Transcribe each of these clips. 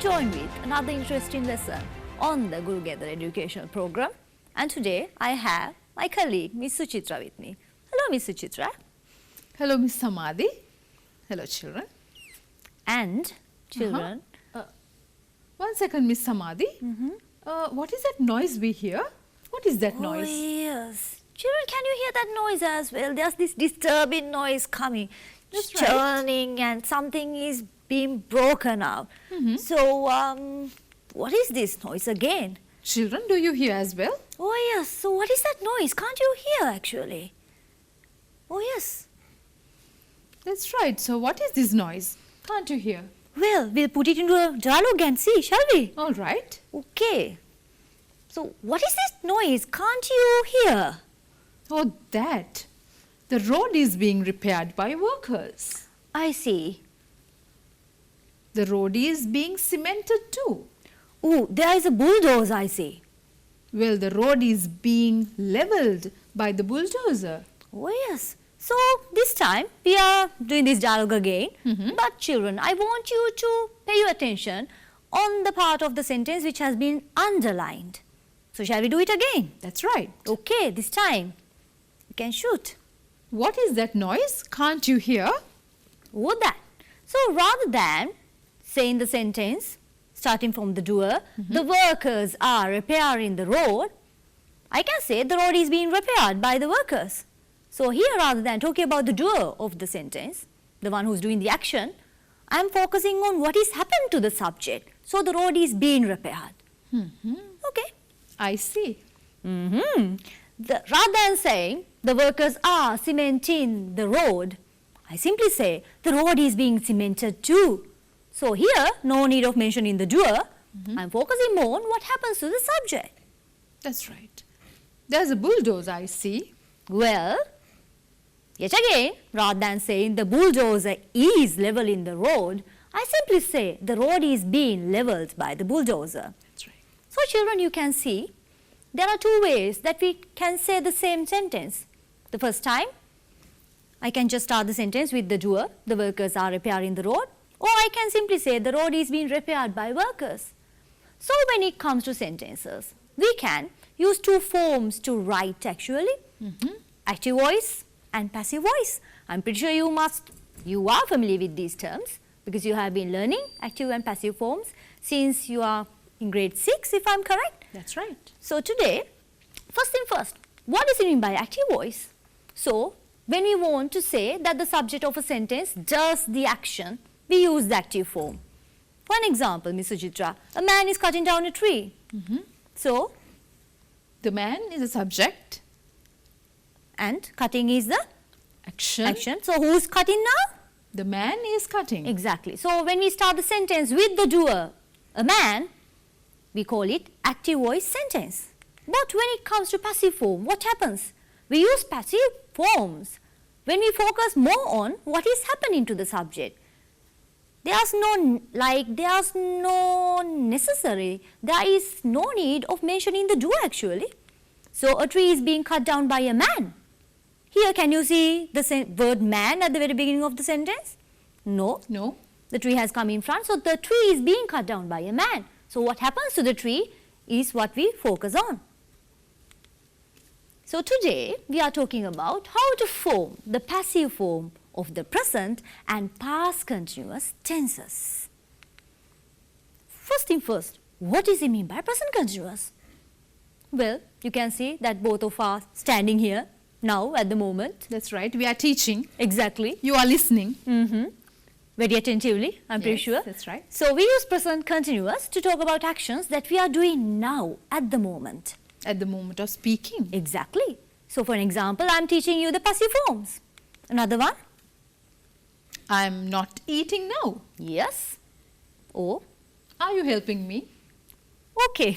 join with another interesting lesson on the Guru Gather educational program. And today I have my colleague Miss Suchitra with me. Hello Miss Suchitra. Hello Miss Samadhi. Hello children. And children. One second Miss Samadhi. What is that noise we hear? What is that Oh noise? yes. Children, can you hear that noise as well? There's this disturbing noise coming. That's It's right. churning and something is being broken out. So what is this noise again? Children, do you hear as well? Oh yes, so what is that noise? Can't you hear actually? Oh yes. That's right. So what is this noise? Can't you hear? Well, we'll put it into a dialogue and see, shall we? All right. Okay. So what is this noise? Can't you hear? Oh, that. The road is being repaired by workers. I see. The road is being cemented too. Oh, there is a bulldozer, I see. Well, the road is being leveled by the bulldozer. Oh yes. So this time we are doing this dialogue again. But children, I want you to pay your attention on the part of the sentence which has been underlined. So shall we do it again? That's right. Okay, this time you can shoot. What is that noise? Can't you hear? Oh, that. So rather than saying the sentence starting from the doer, the workers are repairing the road, I can say the road is being repaired by the workers. So here, rather than talking about the doer of the sentence, the one who's doing the action, I am focusing on what is happened to the subject. So the road is being repaired. Okay. I see. Rather than saying the workers are cementing the road, I simply say the road is being cemented too. So here, no need of mentioning the doer. I'm focusing more on what happens to the subject. That's right. There's a bulldozer, I see. Well, yet again, rather than saying the bulldozer is leveling the road, I simply say the road is being leveled by the bulldozer. That's right. So children, you can see there are two ways that we can say the same sentence. The first time, I can just start the sentence with the doer, the workers are repairing the road, or I can simply say the road is being repaired by workers. So when it comes to sentences, we can use two forms to write actually, active voice and passive voice. I'm pretty sure you are familiar with these terms because you have been learning active and passive forms since you are in grade 6, if I'm correct. That's right. So today, first thing first, what does it mean by active voice? So when we want to say that the subject of a sentence does the action, we use the active form. One example, Ms. Suchitra, a man is cutting down a tree. So, The man is a subject. and cutting is the Action. action. So who's cutting now? The man is cutting. Exactly. So when we start the sentence with the doer, a man, we call it active voice sentence. But when it comes to passive form, what happens? We use passive forms when we focus more on what is happening to the subject. There is no need of mentioning the doer actually. So a tree is being cut down by a man. Here, can you see the word man at the very beginning of the sentence? No. No. The tree has come in front, so the tree is being cut down by a man. So what happens to the tree is what we focus on. So today we are talking about how to form the passive form of the present and past continuous tenses. First thing first, what does it mean by present continuous? Well, you can see that both of us standing here now at the moment. That's right. We are teaching. Exactly. You are listening. Very attentively, I'm pretty Yes, sure. that's right. So we use present continuous to talk about actions that we are doing now at the moment. At the moment of speaking. Exactly. So for an example, I'm teaching you the passive forms. Another one? I'm not eating now. Yes. Or, Are you helping me? okay.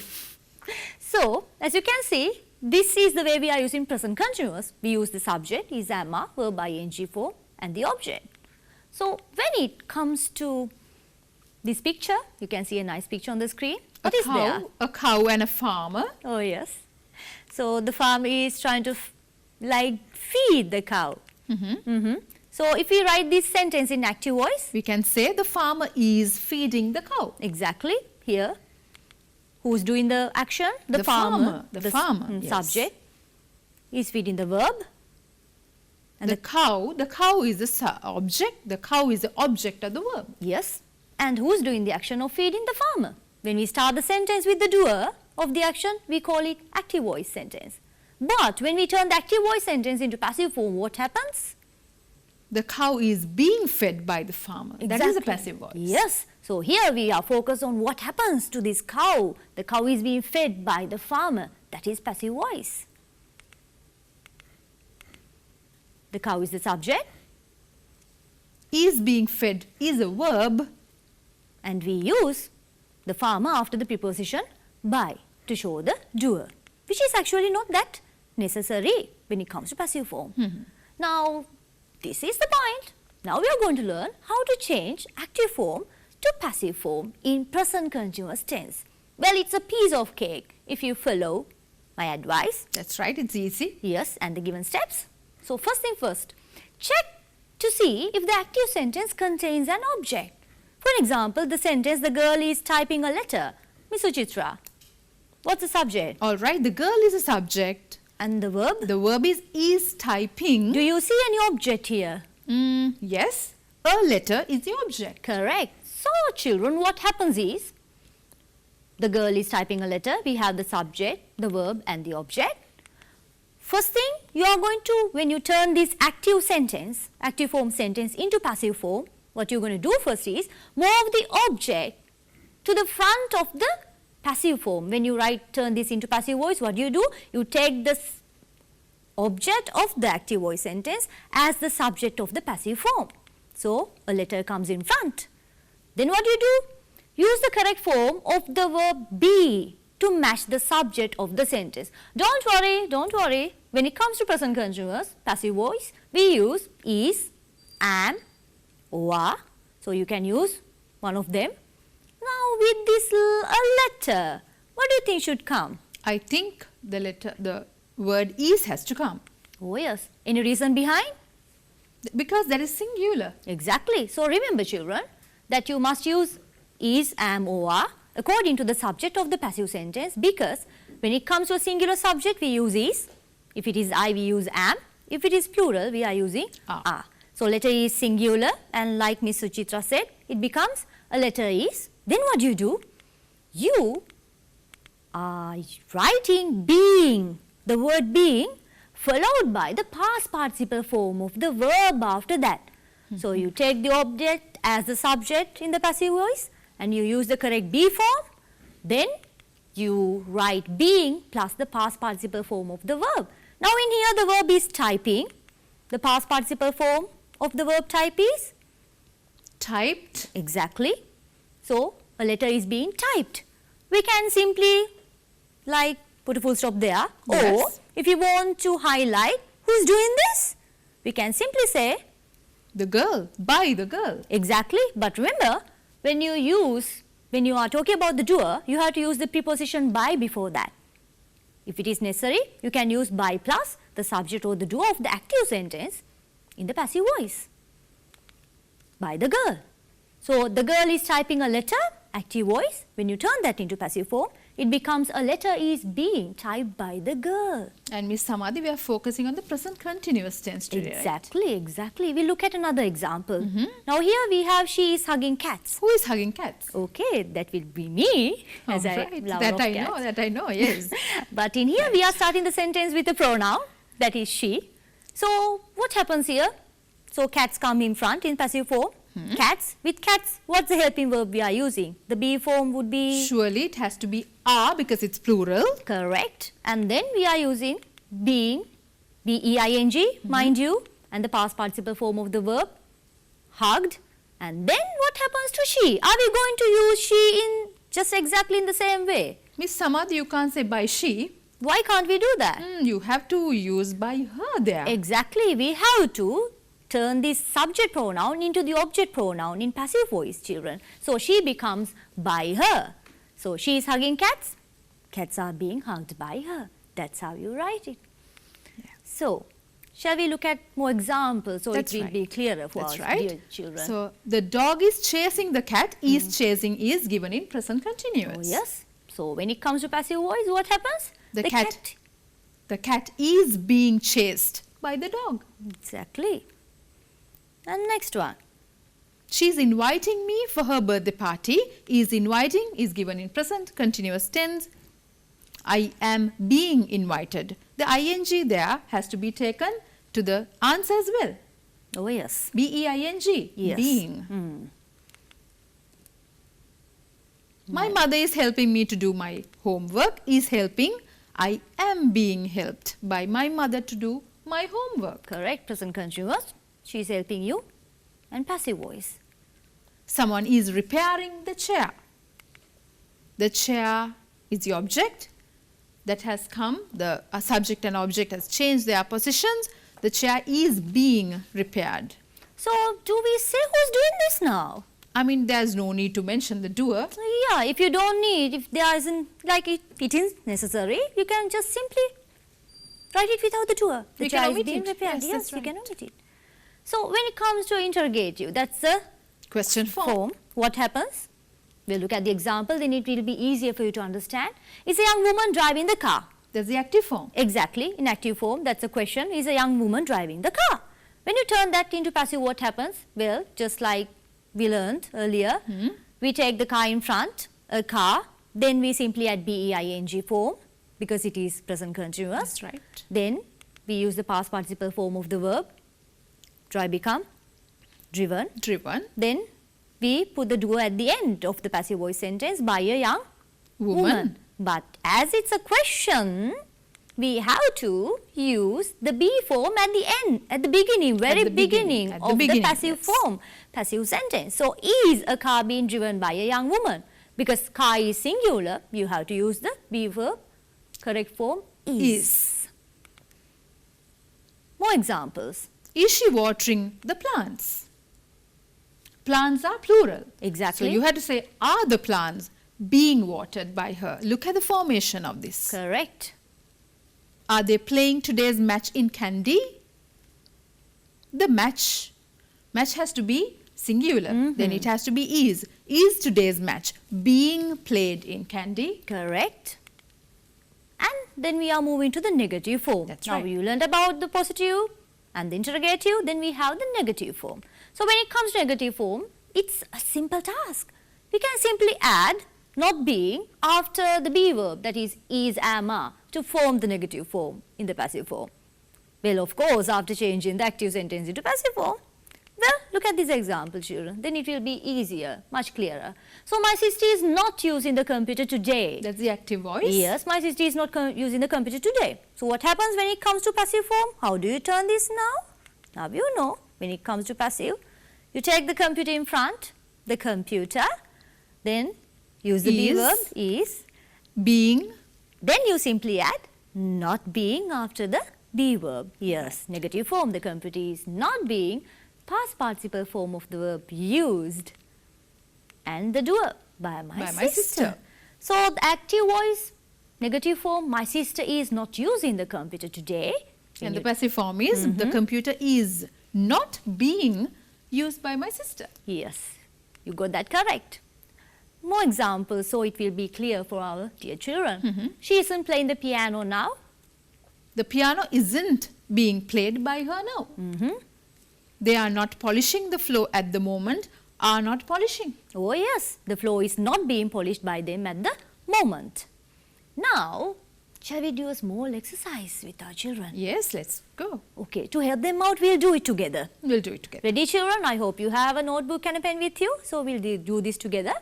So, as you can see, this is the way we are using present continuous. We use the subject, is am, verb ing form, and the object. So, when it comes to this picture, you can see a nice picture on the screen. What is there? A cow and a farmer. Oh yes. So the farmer is trying to feed the cow. So if we write this sentence in active voice, We can say the farmer is feeding the cow. exactly here, who's doing the action? The farmer. The farmer, yes. Subject is feeding the verb. And the cow is the object. The cow is the object of the verb. Yes. And who's doing the action of feeding the farmer? When we start the sentence with the doer of the action, we call it active voice sentence. But when we turn the active voice sentence into passive form, what happens? The cow is being fed by the farmer. That is a passive voice. Yes. So here we are focused on what happens to this cow. The cow is being fed by the farmer. That is passive voice. The cow is the subject. Is being fed is a verb. And we use the farmer after the preposition by to show the doer, which is actually not that necessary when it comes to passive form. Now, this is the point. Now we are going to learn how to change active form to passive form in present continuous tense. Well, it's a piece of cake if you follow my advice. That's right, it's easy. Yes, and the given steps. So first thing first, check to see if the active sentence contains an object. For example, the sentence, the girl is typing a letter. Miss Suchitra, what's the subject? All right, the girl is a subject. And the verb? The verb is typing. Do you see any object here? Yes, a letter is the object. Correct. So children, what happens is, the girl is typing a letter. We have the subject, the verb and the object. First thing, you are going to, when you turn this active sentence, active form sentence into passive form, what you're going to do first is, move the object to the front of the passive form. When you turn this into passive voice, what do? You take the object of the active voice sentence as the subject of the passive form. So, a letter comes in front. Then what do? Use the correct form of the verb be to match the subject of the sentence. Don't worry. When it comes to present continuous passive voice, we use is, am, or are. So you can use one of them. Now with this a letter, what do you think should come? I think the word is has to come. Oh yes. Any reason behind? Because that is singular. Exactly. So remember children that you must use is, am, or are according to the subject of the passive sentence, because when it comes to a singular subject we use is, if it is I we use am, if it is plural we are using are. So letter is singular and like Miss Suchitra said, it becomes a letter is. Then what do? You are writing being, the word being followed by the past participle form of the verb after that. So you take the object as the subject in the passive voice and you use the correct be form. Then you write being plus the past participle form of the verb. Now in here the verb is typing. The past participle form of the verb type is? Typed. Exactly. So a letter is being typed. We can simply put a full stop there. Yes. Or if you want to highlight who's doing this, we can simply say the girl, by the girl. Exactly. But remember, when you are talking about the doer, you have to use the preposition by before that. If it is necessary, you can use by plus the subject or the doer of the active sentence in the passive voice. By the girl. So the girl is typing a letter, active voice. When you turn that into passive form, it becomes a letter is being typed by the girl. And Miss Samadhi, we are focusing on the present continuous tense today. Exactly. We look at another example. Now here we have she is hugging cats. Who is hugging cats? Okay, that will be me. As right. I love That I know, yes. But in here we are starting the sentence with a pronoun, that is she. So what happens here? So cats come in front in passive form. Cats. With cats, what's the helping verb we are using? The be form would be? Surely it has to be are because it's plural. Correct. And then we are using being, B-E-I-N-G, mind you, and the past participle form of the verb, hugged. And then what happens to she? Are we going to use she in just exactly in the same way? Miss Samadhi, you can't say by she. Why can't we do that? You have to use by her there. Exactly. We have to turn this subject pronoun into the object pronoun in passive voice, children. So she becomes by her. So she is hugging cats. Cats are being hugged by her. That's how you write it. Yeah. So shall we look at more examples so That's it will right. be clearer for That's our right. dear children? So the dog is chasing the cat. Is chasing is given in present continuous. Oh, yes. So when it comes to passive voice, what happens? The cat is being chased by the dog. Exactly. And next one. She is inviting me for her birthday party. Is inviting is given in present continuous tense. I am being invited. The ing there has to be taken to the answer as well. Oh, yes. B-E-I-N-G, Yes. being. My mother is helping me to do my homework. Is helping. I am being helped by my mother to do my homework. Correct. Present continuous. She is helping you. And passive voice. Someone is repairing the chair. The chair is the object that has come. The subject and object has changed their positions. The chair is being repaired. So do we say who's doing this now? I mean, there's no need to mention the doer. So yeah, if you don't need, if there isn't, like it is necessary, you can just simply write it without the doer. The We can chair is omit being it. repaired. Yes, Yes, that's we can right. omit it. So when it comes to interrogative, that's the Question form. form. What happens? We'll look at the example, then it will be easier for you to understand. Is a young woman driving the car? There's the active form. Exactly, in active form, that's a question. Is a young woman driving the car? When you turn that into passive, what happens? Well, just like we learned earlier, we take the car in front, a car, then we simply add being form because it is present continuous. That's right. Then we use the past participle form of the verb, drive become driven. Driven. Then we put the doer at the end of the passive voice sentence by a young Woman. But as it's a question, we have to use the be form at the end, at the beginning, very the beginning, beginning at the of the beginning, passive yes. form, passive sentence. So, is a car being driven by a young woman? Because car is singular, you have to use the be verb, correct form is. More examples. Is she watering the plants? Plants are plural. Exactly. So you had to say, are the plants being watered by her? Look at the formation of this. Correct. Are they playing today's match in Kandy? The match has to be singular. Then it has to be is. Is today's match being played in Kandy? Correct. And then we are moving to the negative form. That's now right. you learned about the positive and the interrogative, then we have the negative form. So when it comes to negative form, it's a simple task. We can simply add not being after the be verb, that is, am, are, to form the negative form in the passive form. Well, of course, after changing the active sentence into passive form. Well, look at this example, children. Then it will be easier, much clearer. So, my sister is not using the computer today. That's the active voice. Yes, my sister is not using the computer today. So, what happens when it comes to passive form? How do you turn this now? Now, you know, when it comes to passive, you take the computer in front, the computer, then use the be Is. verb, is, Being. then you simply add not being after the be verb. Yes, negative form, the computer is not being, past participle form of the verb used, and the doer by my sister. So, the active voice, negative form, my sister is not using the computer today. And the passive form is the computer is not being used by my sister. Yes, you got that correct. More examples so it will be clear for our dear children. She isn't playing the piano now. The piano isn't being played by her now. They are not polishing the floor at the moment, are not polishing. Oh yes, the floor is not being polished by them at the moment. Now, shall we do a small exercise with our children? Yes, let's go. Okay, to help them out, we'll do it together. We'll do it together. Ready, children? I hope you have a notebook and a pen with you. So, we'll do this together.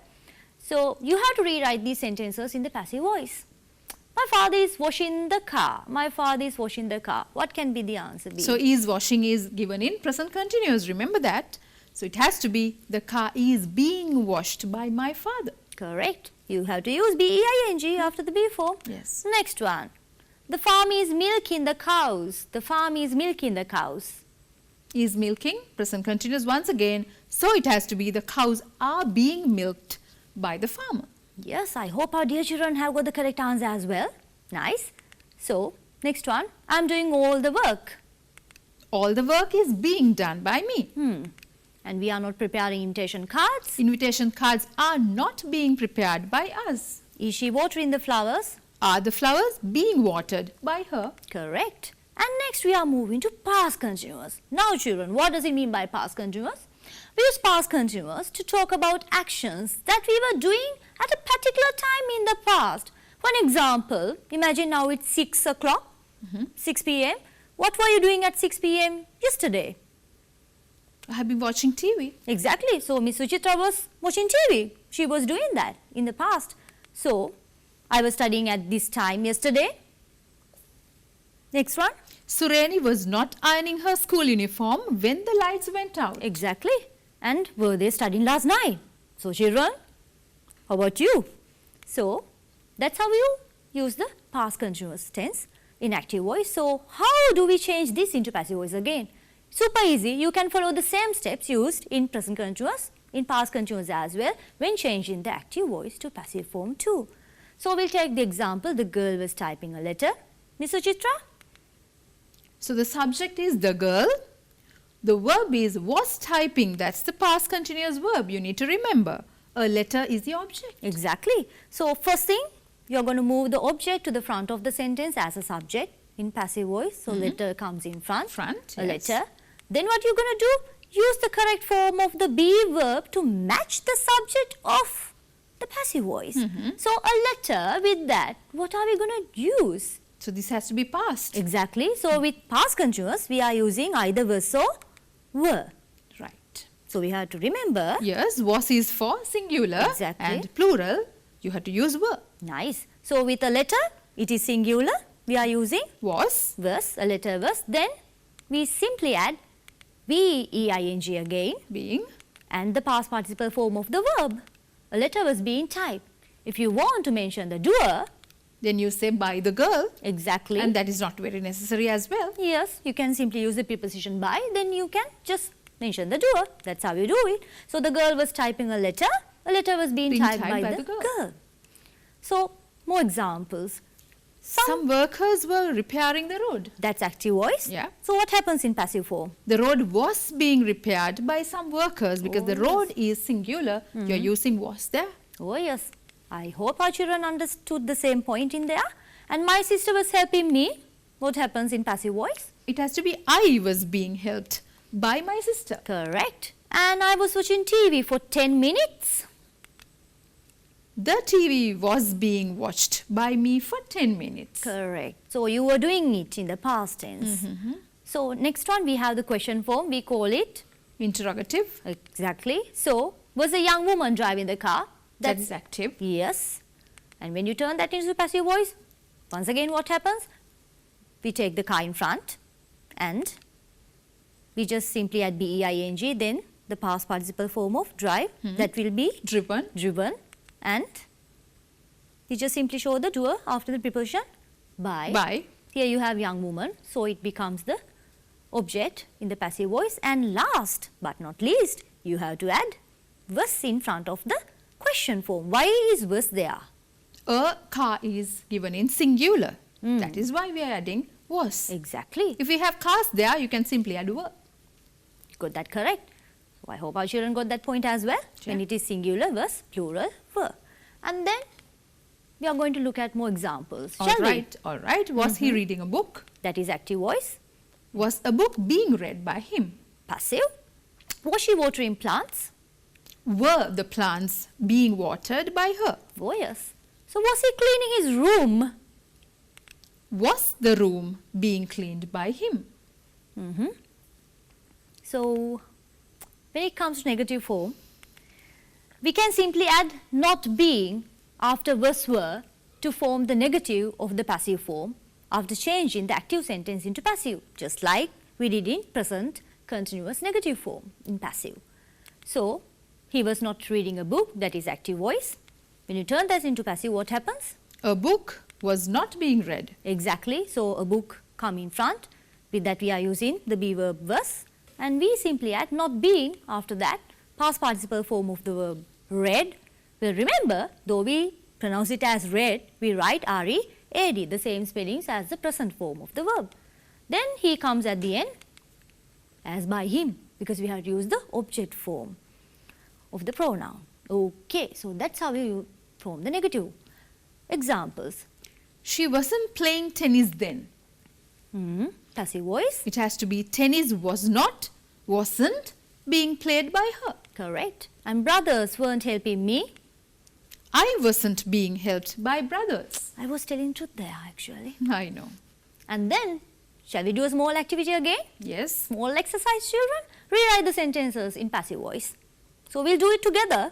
So, you have to rewrite these sentences in the passive voice. My father is washing the car. My father is washing the car. What can be the answer be? So, is washing is given in present continuous. Remember that. So, it has to be the car is being washed by my father. Correct. You have to use being after the be form. Yes. Next one. The farm is milking the cows. The farm is milking the cows. Is milking, present continuous once again. So, it has to be the cows are being milked by the farmer. Yes, I hope our dear children have got the correct answer as well. Nice. So, next one. I'm doing all the work. All the work is being done by me. And we are not preparing invitation cards. Invitation cards are not being prepared by us. Is she watering the flowers? Are the flowers being watered by her? Correct. And next we are moving to past continuous. Now children, what does it mean by past continuous? We use past continuous to talk about actions that we were doing at a particular time in the past. For an example, imagine now it's 6 o'clock, 6 p.m. What were you doing at 6 p.m. yesterday? I have been watching TV. Exactly. So Miss Suchitra was watching TV. She was doing that in the past. So I was studying at this time yesterday. Next one. Sureni was not ironing her school uniform when the lights went out. Exactly. And were they studying last night? So children, how about you? So that's how you use the past continuous tense in active voice. So how do we change this into passive voice again? Super easy. You can follow the same steps used in present continuous, in past continuous as well when changing the active voice to passive form too. So we'll take the example, the girl was typing a letter. Miss Suchitra? So the subject is the girl. The verb is was typing. That's the past continuous verb. You need to remember. A letter is the object. Exactly. So first thing, you're going to move the object to the front of the sentence as a subject in passive voice. So letter comes in front. Front, a yes. letter. Then what you're going to do? Use the correct form of the be verb to match the subject of the passive voice. So a letter with that, what are we going to use? So this has to be past. Exactly. So with past continuous, we are using either was or were. Right. So we have to remember. Yes, was is for singular. Exactly. And plural, you have to use were. Nice. So with a letter, it is singular. We are using Was. was, a letter was. Then we simply add being again Being. and the past participle form of the verb. A letter was being typed. If you want to mention the doer, Then you say by the girl. exactly. And that is not very necessary as well. Yes, you can simply use the preposition by, then you can just mention the doer. That's how you do it. So the girl was typing a letter was being typed by the girl. So more examples. Some workers were repairing the road. That's active voice. Yeah. So what happens in passive form? The road was being repaired by some workers because the Oh, road is singular. You're using was there. Oh yes, I hope our children understood the same point in there. And my sister was helping me. What happens in passive voice? It has to be I was being helped by my sister. Correct. And I was watching TV for 10 minutes. The TV was being watched by me for 10 minutes. Correct. So you were doing it in the past tense. So next one we have the question form. We call it Interrogative. exactly. So was a young woman driving the car? That is active. Yes. And when you turn that into passive voice, once again what happens? We take the car in front and we just simply add being, then the past participle form of drive, that will be Driven. driven, and we just simply show the doer after the preposition by. By. Here you have young woman, so it becomes the object in the passive voice. And last but not least, you have to add was in front of the question form. Why is was there? A car is given in singular. That is why we are adding was. Exactly. If we have cars there, you can simply add were. Got that correct. So I hope our children got that point as well. Sure. When it is singular, was, plural, were. And then we are going to look at more examples. Shall we? All right. Was he reading a book? That is active voice. Was a book being read by him? Passive. Was she watering plants? Were the plants being watered by her? Oh yes. So was he cleaning his room? Was the room being cleaned by him? So when it comes to negative form, we can simply add not being after was, were to form the negative of the passive form after changing the active sentence into passive, just like we did in present continuous negative form in passive. So he was not reading a book, that is active voice. When you turn that into passive, what happens? A book was not being read. Exactly. So a book come in front. With that we are using the be verb was, and we simply add not being after that past participle form of the verb read. Well, remember, though we pronounce it as read, we write R-E-A-D, the same spellings as the present form of the verb. Then he comes at the end as by him, because we have used the object form of the pronoun. Okay, so that's how you form the negative. Examples. She wasn't playing tennis then. Passive voice. It has to be tennis was not, wasn't being played by her. Correct. And brothers weren't helping me. I wasn't being helped by brothers. I was telling truth there actually. I know. And then, shall we do a small activity again? Yes. Small exercise, children. Rewrite the sentences in passive voice. So we'll do it together.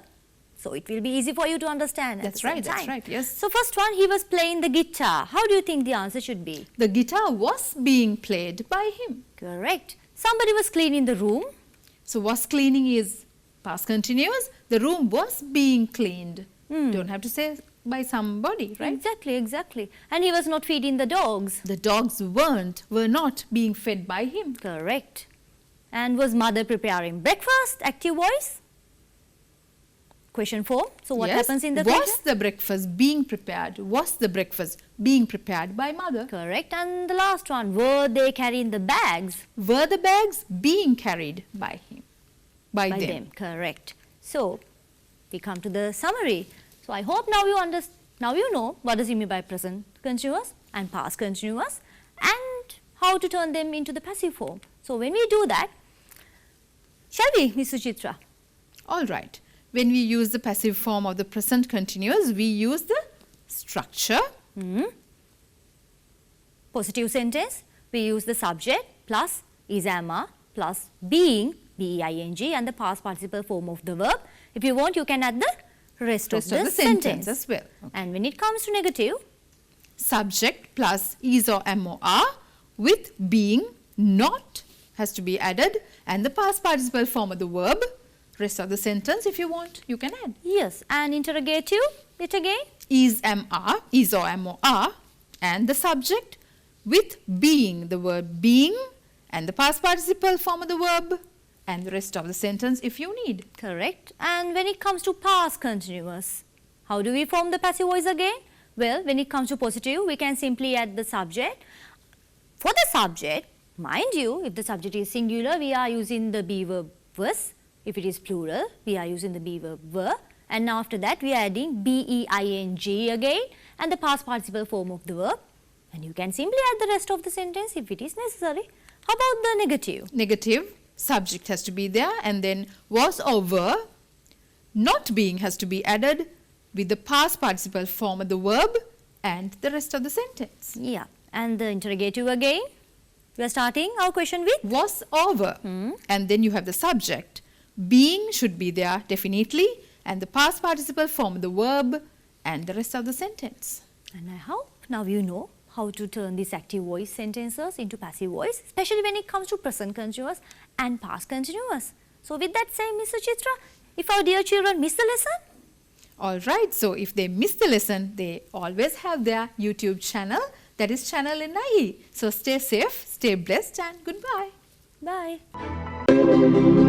So it will be easy for you to understand. That's right, yes. So first one, he was playing the guitar. How do you think the answer should be? The guitar was being played by him. Correct. Somebody was cleaning the room. So was cleaning is past continuous. The room was being cleaned. Don't have to say by somebody, right? Exactly. And he was not feeding the dogs. The dogs were not being fed by him. Correct. And was mother preparing breakfast? Active voice. Question 4. So what happens in the was question? the breakfast being prepared? Was the breakfast being prepared by mother? Correct. And the last one, were they carrying the bags? Were the bags being carried by him? By them. Correct. So we come to the summary. So I hope now you understand. Now you know what does it mean by present continuous and past continuous and how to turn them into the passive form. So when we do that, shall we, Ms. Suchitra? All right. When we use the passive form of the present continuous, we use the structure. Positive sentence, we use the subject plus is, am, are plus being, B-E-I-N-G, and the past participle form of the verb. If you want, you can add the rest of the sentence as well. Okay. And when it comes to negative, Subject plus is or am or are with being, not has to be added, and the past participle form of the verb. Rest of the sentence, if you want, you can add. yes, and interrogative, it again. Is, am, are, is or am or are, and the subject with being, the verb being, and the past participle form of the verb, and the rest of the sentence if you need. Correct. And when it comes to past continuous, how do we form the passive voice again? Well, when it comes to positive, we can simply add the subject. For the subject, mind you, if the subject is singular, we are using the be verb was. If it is plural, we are using the be verb were. And after that, we are adding B-E-I-N-G again and the past participle form of the verb. And you can simply add the rest of the sentence if it is necessary. How about the negative? Negative, subject has to be there, and then was or were. Not being has to be added with the past participle form of the verb and the rest of the sentence. Yeah. And the interrogative again. We are starting our question with Was or were. And then you have the subject. Being should be there definitely, and the past participle form of the verb and the rest of the sentence. And I hope now you know how to turn these active voice sentences into passive voice, especially when it comes to present continuous and past continuous. So with that said, Ms. Suchitra, if our dear children miss the lesson, All right, so if they miss the lesson, they always have their YouTube channel, that is Channel NIE. So stay safe, stay blessed, and goodbye. bye.